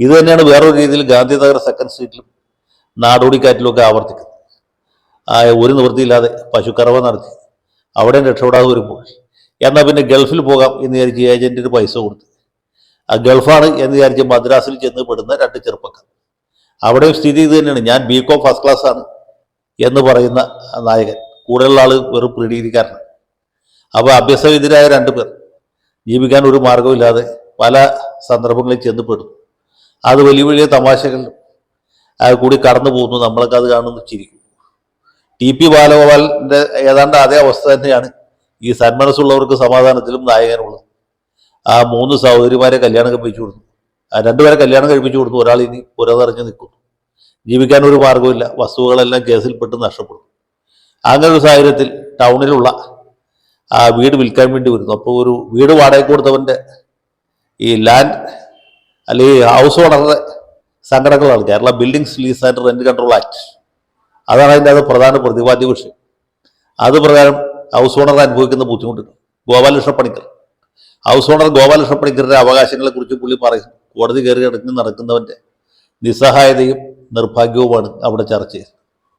ഇത് തന്നെയാണ് വേറൊരു രീതിയിൽ ഗാന്ധിനഗർ സെക്കൻഡ് സ്ട്രീറ്റിലും നാടോടിക്കാറ്റിലും ഒക്കെ ആവർത്തിക്കുന്നത്. ഒരു നിവൃത്തിയില്ലാതെ പശുക്കറവ നടത്തി അവിടെ രക്ഷപ്പെടാതെ വരുമ്പോൾ എന്നാൽ പിന്നെ ഗൾഫിൽ പോകാം എന്ന് വിചാരിച്ച് ഏജന്റിന് പൈസ കൊടുത്ത് ഗൾഫാണ് എന്ന് വിചാരിച്ച് മദ്രാസിൽ ചെന്ന് പെടുന്ന രണ്ട് ചെറുപ്പക്കാർ. അവിടെയും സ്ഥിതി ഇത് തന്നെയാണ്. ഞാൻ ബികോം ഫസ്റ്റ് ക്ലാസ് ആണ് എന്ന് പറയുന്ന നായകൻ, കൂടുതലുള്ള ആൾ വെറും പ്രീഡിഗ്രിക്കാരനാണ്. അപ്പോൾ അഭ്യസവിധരായ രണ്ടുപേർ ജീവിക്കാൻ ഒരു മാർഗമില്ലാതെ പല സന്ദർഭങ്ങളിൽ ചെന്ന് പെടുന്നു. അത് വലിയ വലിയ തമാശകളിലും കൂടി കടന്നു പോകുന്നു. നമ്മളൊക്കെ അത് കാണുന്നു ചിരിക്കും. TP ബാലഗോപാലിൻ്റെ ഏതാണ്ട് അതേ അവസ്ഥ തന്നെയാണ് ഈ സന്മനസ്സുള്ളവർക്ക് സമാധാനത്തിലും നായകനുള്ളത്. ആ 3 സഹോദരിമാരെ കല്യാണം കഴിപ്പിച്ചു കൊടുത്തു. 2 പേരെ കല്യാണം കഴിപ്പിച്ചു കൊടുത്തു. ഒരാൾ ഇനി പുരതറിഞ്ഞ് നിൽക്കുന്നു. ജീവിക്കാൻ ഒരു മാർഗമില്ല. വസ്തുക്കളെല്ലാം കേസിൽപ്പെട്ട് നഷ്ടപ്പെടും. അങ്ങനെ ഒരു സാഹചര്യത്തിൽ ടൗണിലുള്ള ആ വീട് വിൽക്കാൻ വേണ്ടി വരുന്നു. അപ്പോൾ ഒരു വീട് വാടകയ്ക്ക് കൊടുത്തവൻ്റെ ഈ ലാൻഡ് അല്ലെങ്കിൽ ഹൗസ് ഓണറുടെ സംഘടനകളാണ് Kerala buildings lease and rent control act. അതാണ് അതിൻ്റെ അത് പ്രധാന പ്രതിപാദ്യ വിഷയം. അത് പ്രകാരം ഹൗസ് ഓണർ അനുഭവിക്കുന്ന ബുദ്ധിമുട്ടുകൾ ഗോപാലകൃഷ്ണ പണിക്കർ, ഹൗസ് ഓണർ ഗോപാലകൃഷ്ണ പണിക്കരുടെ അവകാശങ്ങളെ കുറിച്ച് പുള്ളി പറയും. കോടതി കയറി നടക്കുന്നവൻ്റെ നിസ്സഹായതയും നിർഭാഗ്യവുമാണ് അവിടെ ചർച്ച ചെയ്തത്.